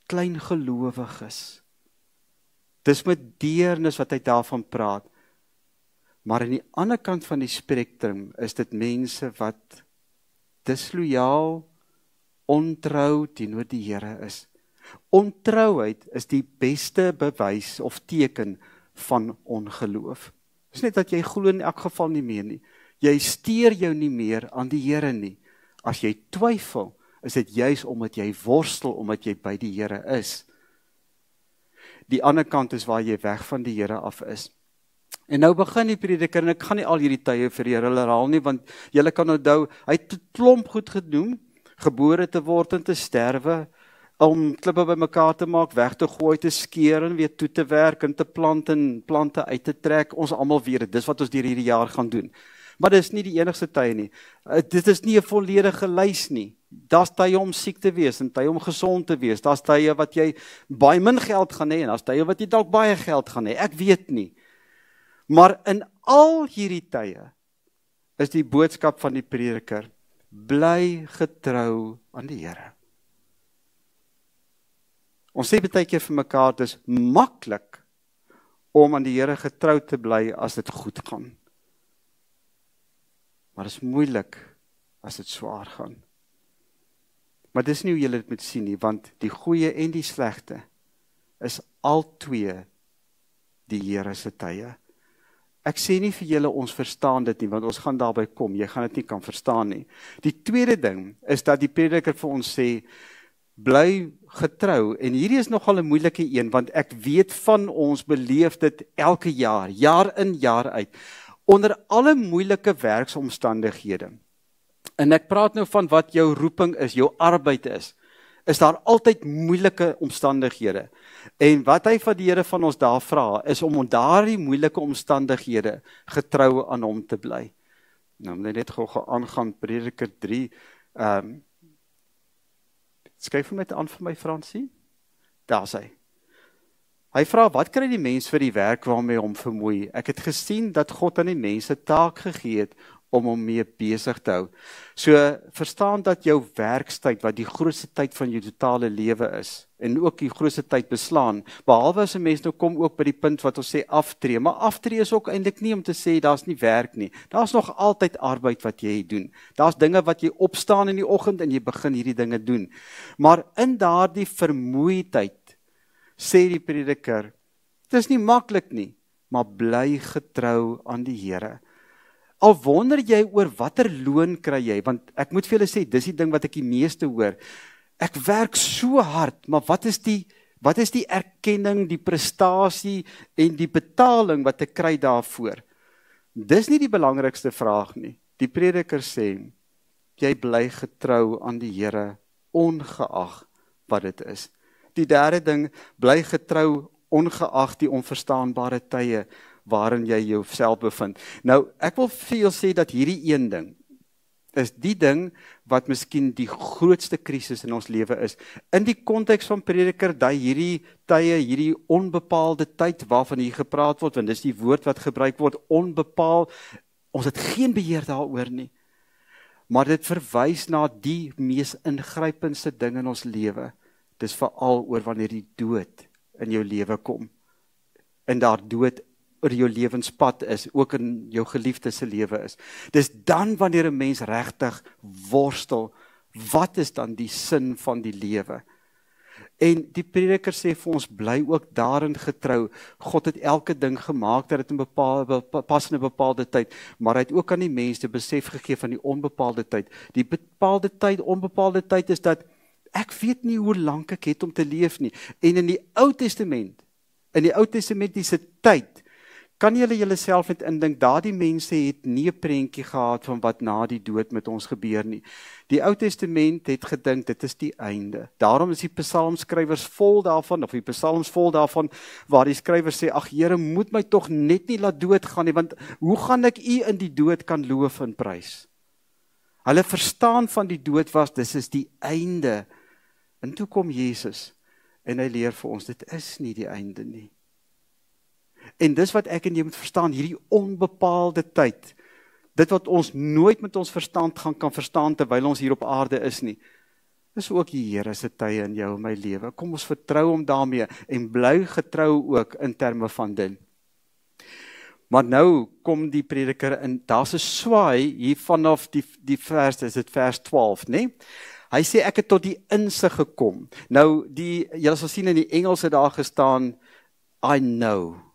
Klein gelowiges. Dis met deernis wat hy daarvan praat. Maar aan die ander kant van die spektrum is dit mense wat dislojaal, ontrou teenoor die Here is. Ontrouheid is die beste bewys of teken van ongeloof. Dis net dat jy glo in elk geval nie meer nie. Jy steur jou nie meer aan die Here nie. As jy twyfel, is dit juis omdat jy worstel, omdat jy by die Here is. Die ander kant is waar jy weg van die Here af is. En nou begin die Prediker, en ek gaan nie al hierdie tye vir julle herhaal nie, want julle kan onthou, hy het 'n klomp goed genoem, gebore te word en te sterwe, om klippe bymekaar te maak, weg te gooi, te skeer en weer toe te werk en te plant en plante uit te trek. Ons almal weet dit, dis wat ons deur hierdie jaar gaan doen. Maar dis nie die enigste tye nie. Dit is nie 'n volledige lys nie. Daar's tye om siek te wees en tye om gesond te wees. Daar's tye wat jy baie min geld gaan hê en daar's tye wat jy dalk baie geld gaan hê. Ek weet nie. Maar in al hierdie tye is die boodskap van die Prediker, bly getrou aan die Here. Ons sê baie keer vir mekaar, dis maklik om aan die Here getrou te bly as dit goed gaan. Maar dit is moeilik as dit swaar gaan. Maar dis nie hoe julle dit moet sien nie, want die goeie en die slegte is albei die Here se tye. Ek sê nie vir julle ons verstaan dit nie, want ons gaan daarby kom, jy gaan dit nie kan verstaan nie. Die tweede ding is dat die Prediker vir ons sê, bly getrou, en hierdie is nogal 'n moeilike een, want ek weet van ons beleef dit elke jaar, jaar in, jaar uit, onder alle moeilike werksomstandighede. En ek praat nou van wat jou roeping is, jou arbeid is daar altyd moeilike omstandighede. En wat hy van die Here van ons daar vra, is om daardie moeilike omstandighede getrou aan hom te bly. Nou, net gou aangaan, Prediker 3, skryf hom net aan vir my, Fransie. Daar is hy. Hy vra, wat kry die mens vir die werk waarmee hom vermoei? Ek het gesien dat God aan die mense taak gegee het om hom mee besig te hou. So, verstaan dat jou werkstyd, wat die grootste tyd van jou totale lewe is, en ook die grootste tyd beslaan, behalwe as 'n mens nou kom ook by die punt wat ons sê aftree, maar aftree is ook eintlik nie om te sê, daar's nie werk nie, daar's nog altyd arbeid wat jy doen, daar's dinge wat jy opstaan in die oggend, en jy begin hierdie dinge doen, maar in daardie vermoeidheid, sê die Prediker, dit is nie maklik nie, maar bly getrou aan die Here. Al wonder jy oor watter loon kry jy, want ek moet vir julle sê, dis die ding wat ek die meeste hoor. Ek werk so hard, maar wat is die erkenning, die prestasie en die betaling wat ek kry daarvoor? Dis nie die belangrikste vraag nie. Die Prediker sê, jy bly getrou aan die Here, ongeag wat dit is. Die derde ding, bly getrou ongeag die onverstaanbare tye waarin jy jouself bevind. Nou, ek wil vir jou sê dat hierdie een ding, is die ding wat miskien die grootste krisis in ons lewe is. In die konteks van Prediker, dat hierdie tye, hierdie onbepaalde tyd waarvan hier gepraat word, want dis die woord wat gebruik word, onbepaald, ons het geen beheer daaroor nie. Maar dit verwys na die mees ingrypendste ding in ons lewe. Dis veral oor wanneer die dood in jou lewe kom. En daar dood oor jou lewenspad is, ook in jou geliefde se lewe is. Dis dan wanneer 'n mens regtig worstel, wat is dan die sin van die lewe? En die Prediker sê vir ons, bly ook daarin getrou. God het elke ding gemaak dat dit pas in 'n bepaalde tyd, maar hy het ook aan die mens die besef gegee van die onbepaalde tyd. Die bepaalde tyd, onbepaalde tyd is dat ek weet nie hoe lank ek het om te leef nie. En in die Ou Testamentiese tyd, kan julle julleself net indink, daardie mense het nie 'n prentjie gehad van wat na die dood met ons gebeur nie. Die Ou Testament het gedink, dit is die einde. Daarom is die psalmskrywers vol daarvan, of die psalms vol daarvan, waar die skrywer sê, ag Here, moet my tog net nie laat doodgaan nie, want hoe gaan ek U in die dood kan loof en prys? Hulle verstaan van die dood was, dis is die einde. En toe kom Jesus, en hy leer vir ons, dit is nie die einde nie. En dis wat ek en jy moet verstaan, hierdie onbepaalde tyd, dit wat ons nooit met ons verstand kan verstaan terwyl ons hier op aarde is nie, is ook die Here se tye in jou en my lewe. Kom ons vertrou hom daarmee en bly getrou ook in terme van dit. Maar nou kom die Prediker in, daar's 'n swaai hier vanaf die vers, is dit vers 12, né? Hy sê ek het tot die insig gekom. Nou julle sal sien in die Engels het daar gestaan I know.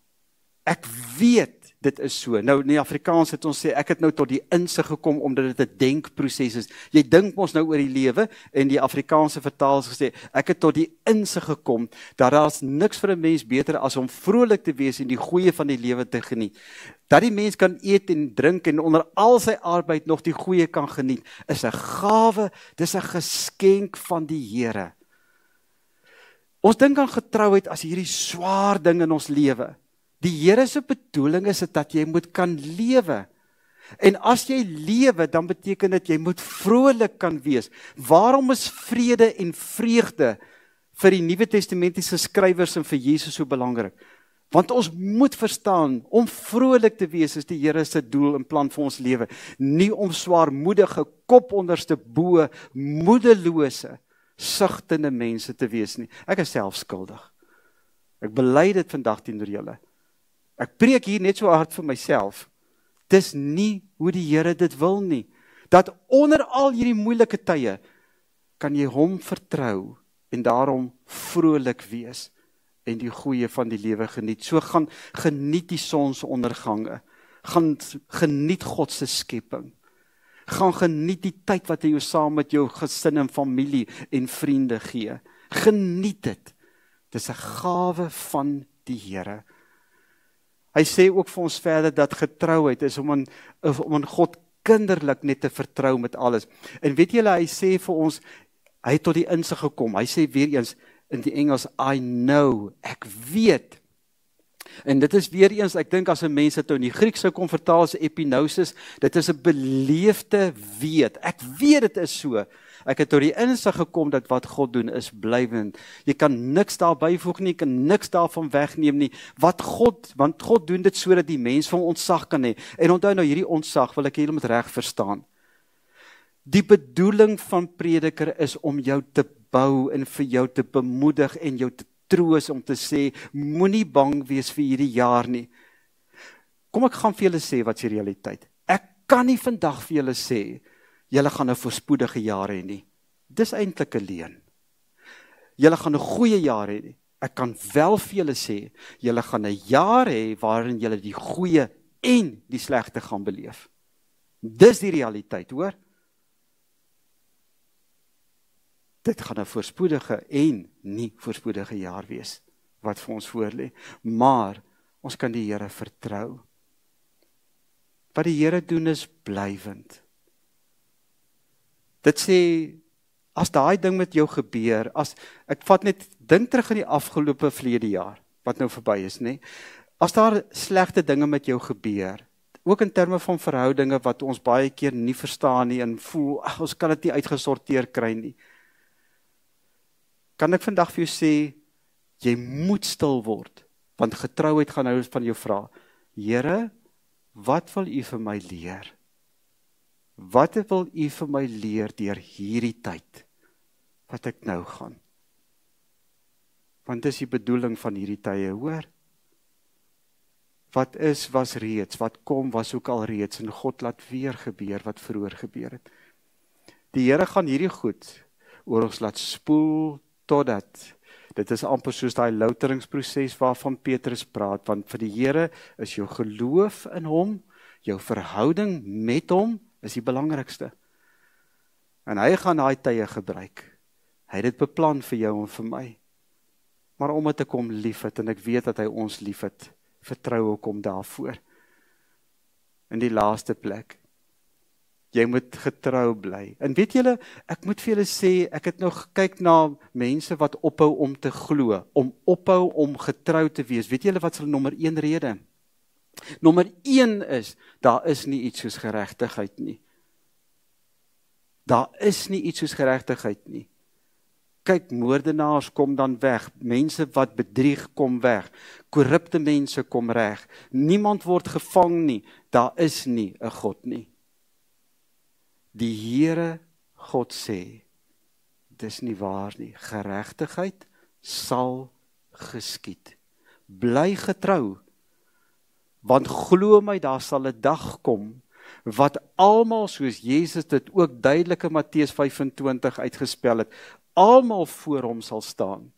Ek weet dit is so. Nou in die Afrikaans het ons sê ek het nou tot die insig gekom omdat dit 'n denkproses is. Jy dink mos nou oor die lewe en die Afrikaanse vertalers gesê ek het tot die insig gekom dat daar's niks vir 'n mens beter as om vrolik te wees en die goeie van die lewe te geniet. Dat die mens kan eet en drink en onder al sy arbeid nog die goeie kan geniet, is 'n gawe, dis 'n geskenk van die Here. Ons dink aan getrouheid as hierdie swaar ding in ons lewe. Die Here se bedoeling is dat jy moet kan lewe. En as jy lewe, dan beteken dit jy moet vrolik kan wees. Waarom is vrede en vreugde vir die Nuwe Testamentiese skrywers en vir Jesus so belangrik? Want ons moet verstaan, om vrolik te wees is die Here se doel en plan vir ons lewe. Nie om swaarmoedige, kop onderste bo, moedelose, sugtende mense te wees nie. Ek is self skuldig. Ek bely dit vandag teenoor julle. Ek preek hier net so hard vir myself. Dis nie hoe die Here dit wil nie. Dat onder al hierdie moeilike tye, kan jy hom vertrou en daarom vrolik wees en die goeie van die lewe geniet. So gaan geniet die sonsondergange. Gaan geniet God se skepping. Gaan geniet die tyd wat hy jou saam met jou gesin en familie en vriende gee. Geniet dit. Dis 'n gawe van die Here. Hy sê ook vir ons verder dat getrouheid is om aan God kinderlik net te vertrou met alles. En weet julle, hy sê vir ons, hy het tot die insig gekom. Hy sê weer eens in die Engels, I know, ek weet. En dit is weer eens, ek dink as 'n mens dit in die Grieks sou kom vertaal as epinosis, dit is 'n beleefde weet. Ek weet dit is so. Ek het tot die insig gekom dat wat God doen is blywend. Jy kan niks daar byvoeg nie, jy kan niks daarvan wegneem nie. Want God doen dit sodat die mens van ontzag kan hê. En onthou nou, hierdie ontzag wil ek julle met reg verstaan. Die bedoeling van Prediker is om jou te bou en vir jou te bemoedig en jou te troos om te sê, moenie bang wees vir hierdie jaar nie. Kom ek gaan vir julle sê wat se realiteit. Ek kan nie vandag vir julle sê, julle gaan 'n voorspoedige jaar hê nie. Dis eintlik 'n leuen. Julle gaan 'n goeie jaar hê nie. Ek kan wel vir julle sê, julle gaan 'n jaar hê waarin julle die goeie en die slegte gaan beleef. Dis die realiteit, hoor. Dit gaan 'n voorspoedige en nie voorspoedige jaar wees, wat vir ons voorlê. Maar, ons kan die Here vertrou. Wat die Here doen is blywend. Dit sê, as daai ding met jou gebeur, ek vat net, dink terug in die afgelope verlede jaar, wat nou verby is, nê? As daar slegte dinge met jou gebeur, ook in terme van verhoudinge wat ons baie keer nie verstaan nie en voel, ons kan dit nie uitgesorteer kry nie. Kan ek vandag vir jou sê, jy moet stil word, want getrouheid gaan nou van jou vra, Here, wat wil U vir my leer? Wat wil U vir my leer deur hierdie tyd, wat ek nou gaan? Want dis die bedoeling van hierdie tye, hoor? Wat is, was reeds, wat kom, was ook al reeds, en God laat weer gebeur, wat vroeër gebeur het. Die Here gaan hierdie goed oor ons laat spoel, totdat, dit is amper soos daai louteringsproses waarvan Petrus praat, want vir die Here is jou geloof in hom, jou verhouding met hom, is die belangrikste. En hy gaan daai tye gebruik. Hy het dit beplan vir jou en vir my. Maar omdat ek hom lief het, en ek weet dat hy ons lief het, vertrou ek hom daarvoor. In die laaste plek, jy moet getrou bly. En weet julle, ek moet vir julle sê, ek het nog gekyk na mense wat ophou om te glo, om ophou om getrou te wees. Weet julle wat is hulle nommer 1 rede? Nommer 1 is, daar is nie iets soos geregtigheid nie. Daar is nie iets soos geregtigheid nie. Kyk, moordenaars kom dan weg, mense wat bedrieg kom weg, korrupte mense kom reg, niemand word gevang nie, daar is nie 'n God nie. Die Here God sê, dis nie waar nie, geregtigheid sal geskied. Bly getrou, want glo my, daar sal 'n dag kom, wat almal soos Jesus dit ook duidelik in Matteus 25 uitgespel het, almal voor hom sal staan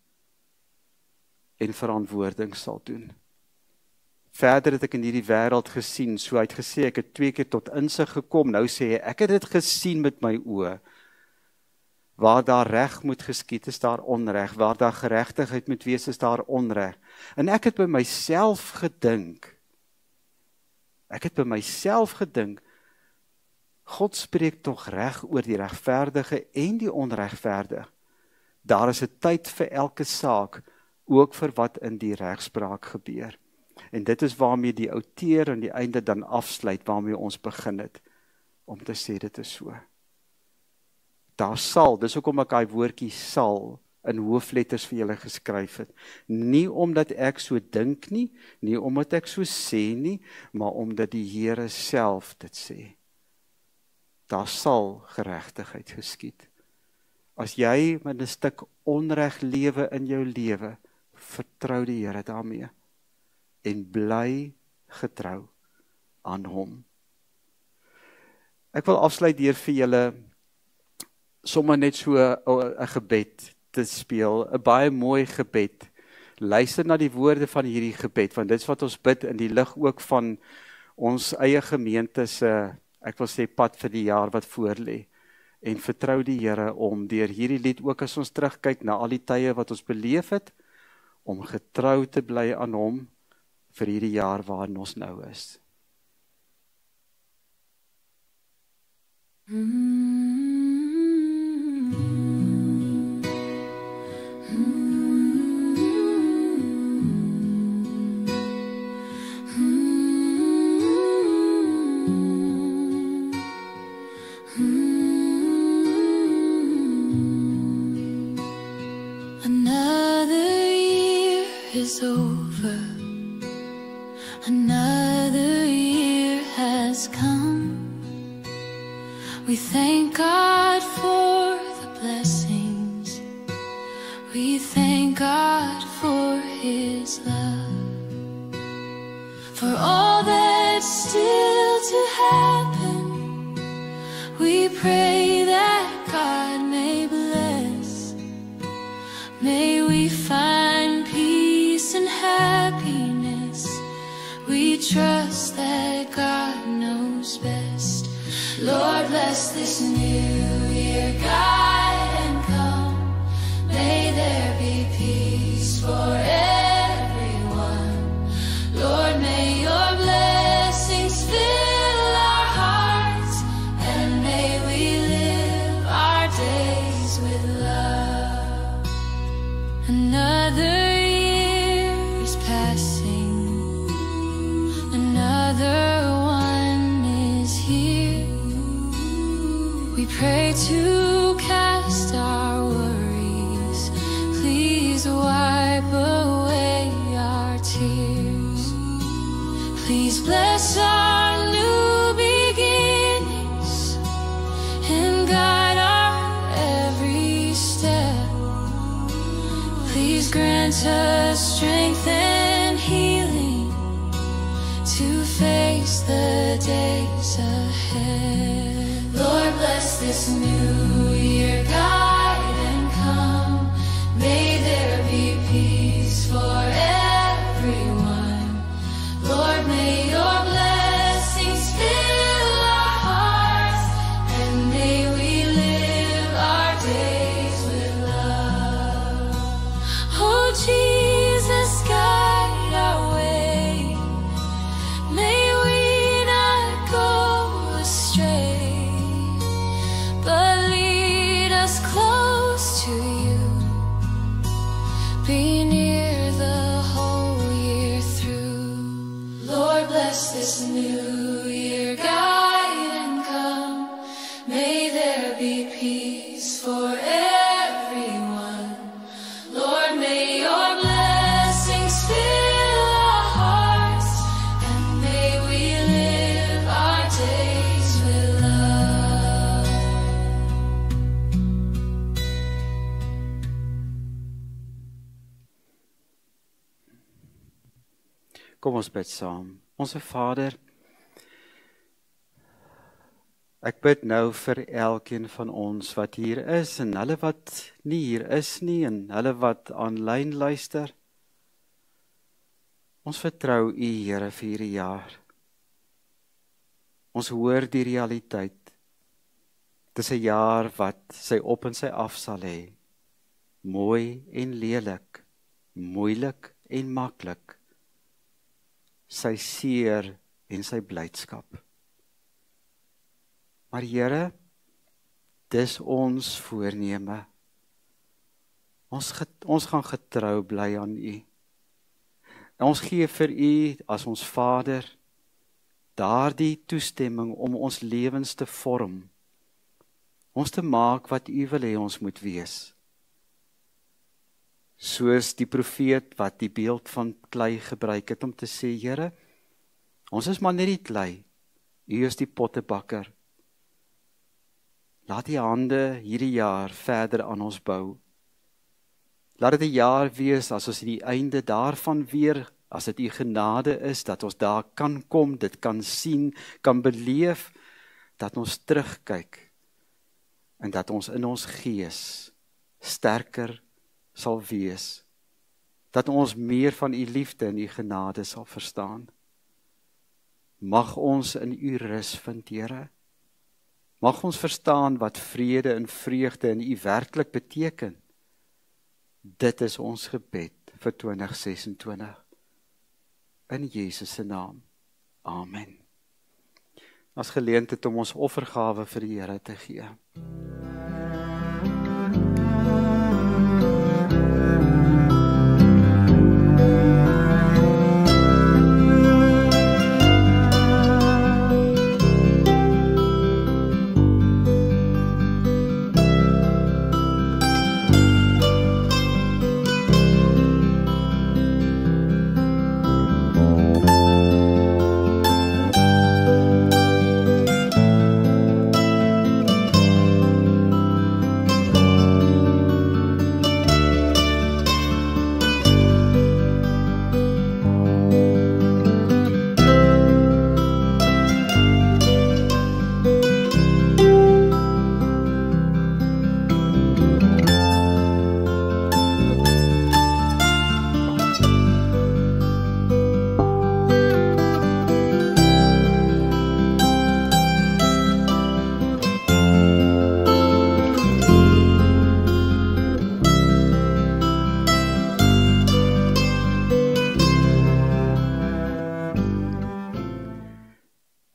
en verantwoording sal doen. Verder het ek in hierdie wêreld gesien, so hy het gesê, ek het 2 keer tot insig gekom, nou sê hy, ek het dit gesien met my oë. Waar daar reg moet geskied, is daar onreg, waar daar geregtigheid moet wees, is daar onreg. En ek het by myself gedink, God spreek tog reg oor die regverdige en die onregverdige. Daar is 'n tyd vir elke saak, ook vir wat in die regspraak gebeur. En dit is waarmee die outeer aan die einde dan afsluit, waarmee ons begin het, om te sê dit is so. Daar sal, dis hoekom ek daai woordjie sal in hoofletters vir julle geskryf het. Nie omdat ek so dink nie, nie omdat ek so sê nie, maar omdat die Here self dit sê. Daar sal geregtigheid geskied. As jy met 'n stuk onreg lewe in jou lewe, vertrou die Here daarmee en bly getrou aan hom. Ek wil afsluit deur vir julle sommer net so 'n gebed te speel, 'n baie mooi gebed. Luister na die woorde van hierdie gebed, want dit is wat ons bid in die lig ook van ons eie gemeente se, ek wil sê, pad vir die jaar wat voorlê. En vertrou die Here om deur hierdie lied, ook as ons terugkyk na al die tye wat ons beleef het, om getrou te bly aan hom vir hierdie jaar waarin ons nou is. Is over. Another year has come. We thank God for the blessings. We thank God for His love. For all that's still to happen, we pray that God may bless. May we find peace and happiness. We trust that God knows best. Lord, bless this new year, guide and come. May there be peace for everyone. Lord, may your to cast our worries. Please wipe away our tears. Please bless our new beginnings and guide our every step. Please grant us strength and healing to face the days ahead. Lord, bless this new year, guide and come. May there be peace for everyone. Lord, may your blessings fill our hearts, and may we live our days with love. Oh Jesus, guide our way. May we not go astray, but lead us close to you. Be near the whole year through. Lord, bless this new year, guide and come. May there be peace for everyone. Lord, may your blessings fill our hearts, and may we live our days with love. Kom ons bid saam. Onse Vader, ek bid nou vir elkeen van ons wat hier is en hulle wat nie hier is nie en hulle wat aanlyn luister. Ons vertrou U, Here, vir hierdie jaar. Ons hoor die realiteit. Dit is 'n jaar wat sy op en sy af sal hê. Mooi en lelik, moeilik en maklik. Sy seer en sy blydskap. Maar Here, dis ons voorneme. Ons gaan getrou bly aan U. En ons gee vir U as ons Vader daardie toestemming om ons lewens te vorm. Ons te maak wat U wil hê ons moet wees. Soos die profeet wat die beeld van klei gebruik het om te sê, Here, ons is maar net die klei, U is die pottebakker. Laat die hande hierdie jaar verder aan ons bou. Laat dit 'n jaar wees as ons die einde daarvan weer, as dit U genade is, dat ons daar kan kom, dit kan sien, kan beleef, dat ons terugkyk en dat ons in ons gees sterker sal wees, dat ons meer van U liefde en U genade sal verstaan. Mag ons in U rus vind, Here. Mag ons verstaan wat vrede en vreugde in U werklik beteken. Dit is ons gebed vir 2026. In Jesus se naam. Amen. As geleentheid om ons offergawe vir die Here te gee.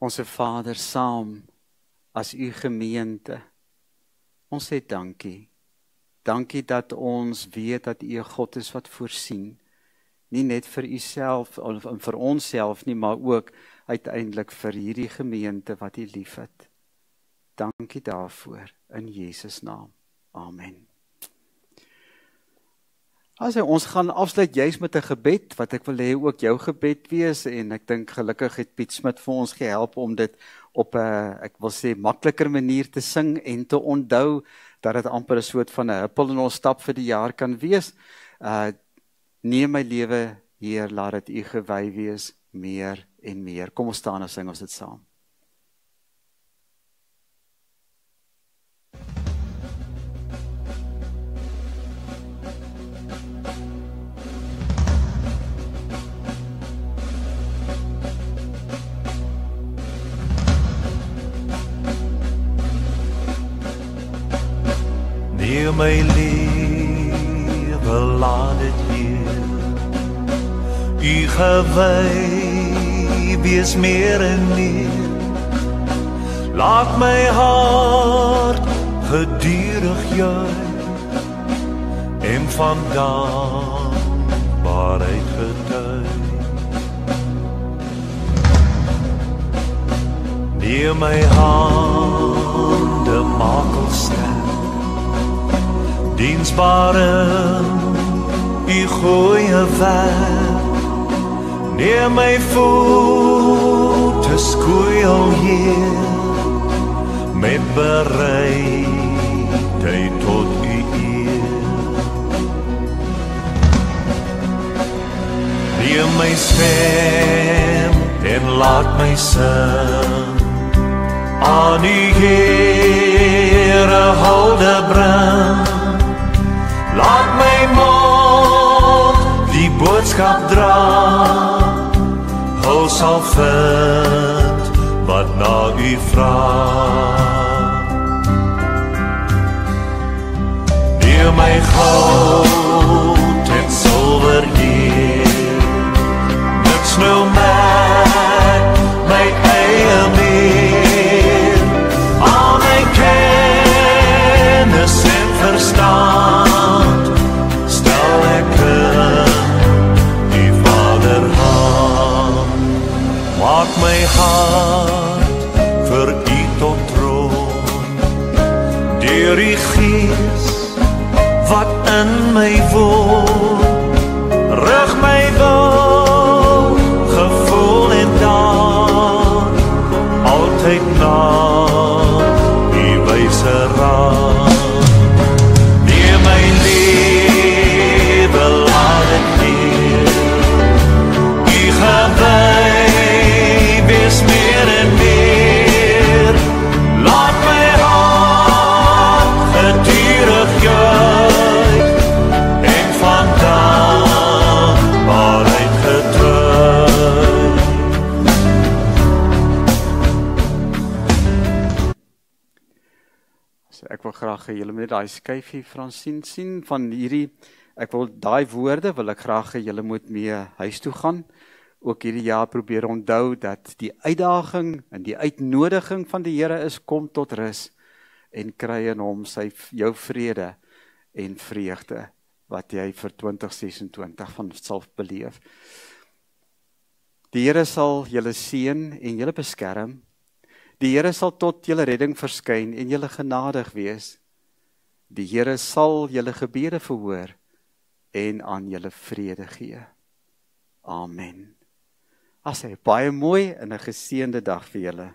Onse Vader, saam as U gemeente, ons sê dankie. Dankie dat ons weet dat U 'n God is wat voorsien. Nie net vir U self of vir ons self nie, maar ook uiteindelik vir hierdie gemeente wat U liefhet. dankie daarvoor, in Jesus naam. Amen. Ons gaan afsluit juist met 'n gebed, wat ek wil hê ook jou gebed wees, en ek dink gelukkig het Piet Smit vir ons gehelp om dit op 'n, ek wil sê, makliker manier te sing en te onthou, dat dit amper 'n soort van 'n huppel in ons stap vir die jaar kan wees. Neem my lewe, Heer, laat dit U gewy wees, meer en meer. Kom ons staan en sing ons dit saam. Neem my lewe, laat dit Heer U gewy wees meer en meer. Laat my hart gedurig juig en van dankbaarheid getuig. Neem my hande, maak ons sterk, diensbaar in U goeie werk. Neem my voete, skoei Heer, met bereidheid tot U eer. Neem my stem en laat my sing, aan U Here hulde bring. Laat my mond die boodskap dra, Hul sal vind wat na U vra. Neem my goud en silwer Heer, niks nou met my eie meer. Al my kennis en verstand stel ek in U Vader hand. Maak my hart vir U tot troon, deur U Gees wat in my woon. Rig my wil, gevoel en daad, altyd na U wyse raad. Neem my lewe, laat dit Heer U gewy wees meer en meer. Laat my hart gedurig juig en van dankbaarheid getuig. So ek wil graag hê julle moet net daai skyfie Fransien sien van hierdie, ek wil daai woorde wil ek graag hê julle moet mee huis toe gaan. Ook hierdie jaar probeer onthou dat die uitdaging en die uitnodiging van die Here is, kom tot rus en kry in Hom jou vrede en vreugde wat jy vir 2026 van sal beleef. Die Here sal julle seën en julle beskerm. Die Here sal tot julle redding verskyn en julle genadig wees. Die Here sal julle gebede verhoor en aan julle vrede gee. Amen. Baie mooi en 'n geseënde dag vir julle.